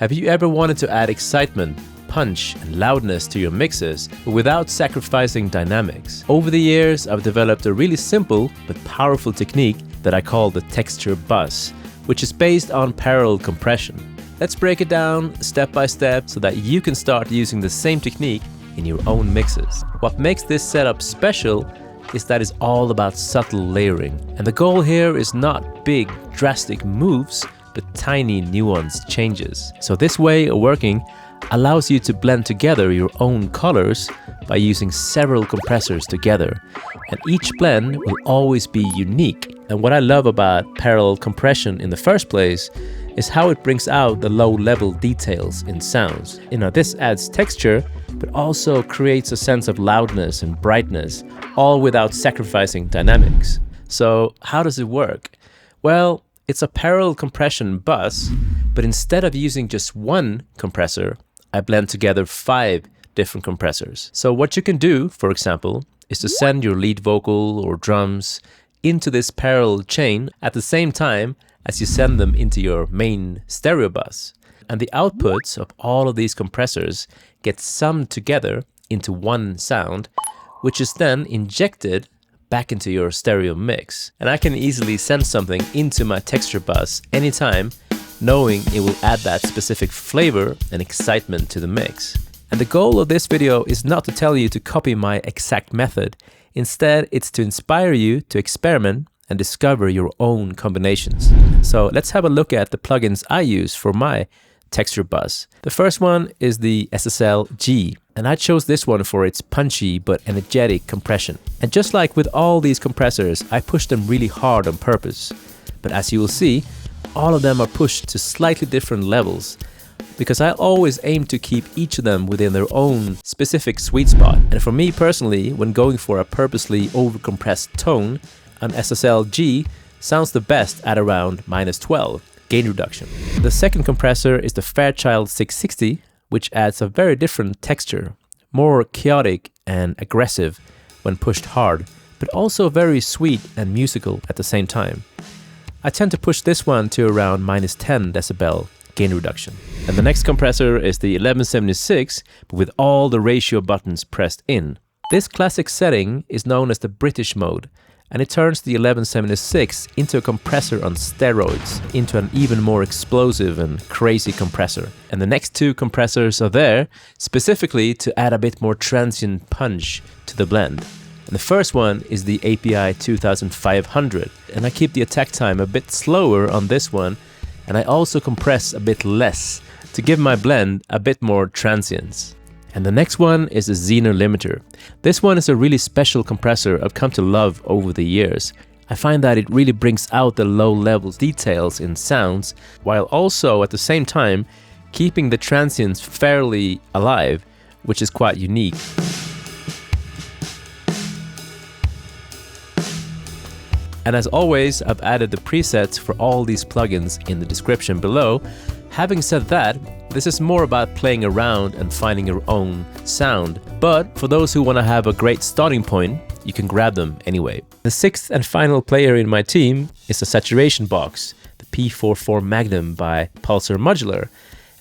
Have you ever wanted to add excitement, punch, and loudness to your mixes, but without sacrificing dynamics? Over the years, I've developed a really simple but powerful technique that I call the texture bus, which is based on parallel compression. Let's break it down step by step so that you can start using the same technique in your own mixes. What makes this setup special is that it's all about subtle layering. And the goal here is not big, drastic moves, but tiny, nuanced changes. So this way of working allows you to blend together your own colors by using several compressors together. And each blend will always be unique. And what I love about parallel compression in the first place is how it brings out the low-level details in sounds. This adds texture, but also creates a sense of loudness and brightness, all without sacrificing dynamics. So how does it work? Well, it's a parallel compression bus, but instead of using just one compressor, I blend together 5 different compressors. So what you can do, for example, is to send your lead vocal or drums into this parallel chain at the same time as you send them into your main stereo bus. And the outputs of all of these compressors get summed together into one sound, which is then injected back into your stereo mix. And I can easily send something into my texture bus anytime, knowing it will add that specific flavor and excitement to the mix. And the goal of this video is not to tell you to copy my exact method. Instead, it's to inspire you to experiment and discover your own combinations. So let's have a look at the plugins I use for my texture bus. The first one is the SSL-G, and I chose this one for its punchy but energetic compression. And just like with all these compressors, I pushed them really hard on purpose. But as you will see, all of them are pushed to slightly different levels, because I always aim to keep each of them within their own specific sweet spot. And for me personally, when going for a purposely overcompressed tone, an SSL-G sounds the best at around -12 gain reduction. The second compressor is the Fairchild 660, which adds a very different texture, more chaotic and aggressive when pushed hard, but also very sweet and musical at the same time. I tend to push this one to around -10 decibel gain reduction. And the next compressor is the 1176, but with all the ratio buttons pressed in. This classic setting is known as the British mode, and it turns the 1176 into a compressor on steroids, into an even more explosive and crazy compressor. And the next 2 compressors are there specifically to add a bit more transient punch to the blend. And the first one is the API 2500, and I keep the attack time a bit slower on this one, and I also compress a bit less to give my blend a bit more transience. And the next one is the Zener limiter. This one is a really special compressor I've come to love over the years. I find that it really brings out the low-level details in sounds, while also at the same time keeping the transients fairly alive, which is quite unique. And as always, I've added the presets for all these plugins in the description below. Having said that, this is more about playing around and finding your own sound. But for those who want to have a great starting point, you can grab them anyway. The 6th and final player in my team is a saturation box, the P44 Magnum by Pulsar Modular.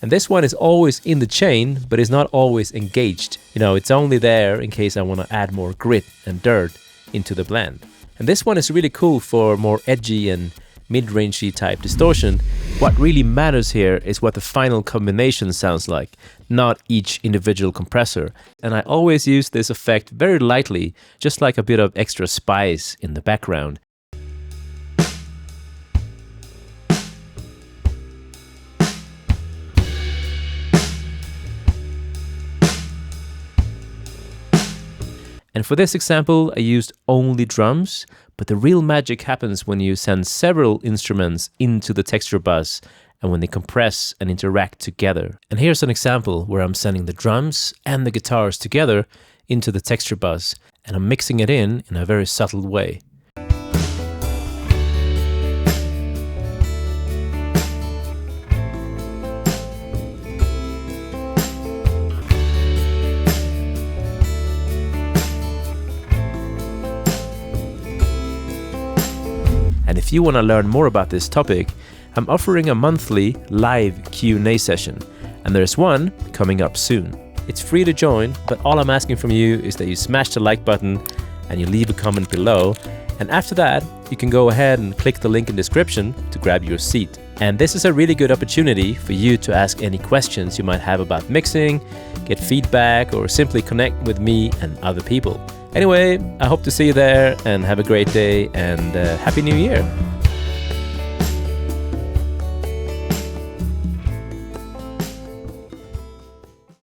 And this one is always in the chain, but is not always engaged. It's only there in case I want to add more grit and dirt into the blend. And this one is really cool for more edgy and mid-rangey type distortion. What really matters here is what the final combination sounds like, not each individual compressor. And I always use this effect very lightly, just like a bit of extra spice in the background. And for this example, I used only drums, but the real magic happens when you send several instruments into the texture bus and when they compress and interact together. And here's an example where I'm sending the drums and the guitars together into the texture bus, and I'm mixing it in a very subtle way. And if you want to learn more about this topic, I'm offering a monthly live Q&A session, and there's one coming up soon. It's free to join, but all I'm asking from you is that you smash the like button and you leave a comment below. And after that, you can go ahead and click the link in the description to grab your seat. And this is a really good opportunity for you to ask any questions you might have about mixing, get feedback, or simply connect with me and other people. Anyway, I hope to see you there, and have a great day, and Happy New Year!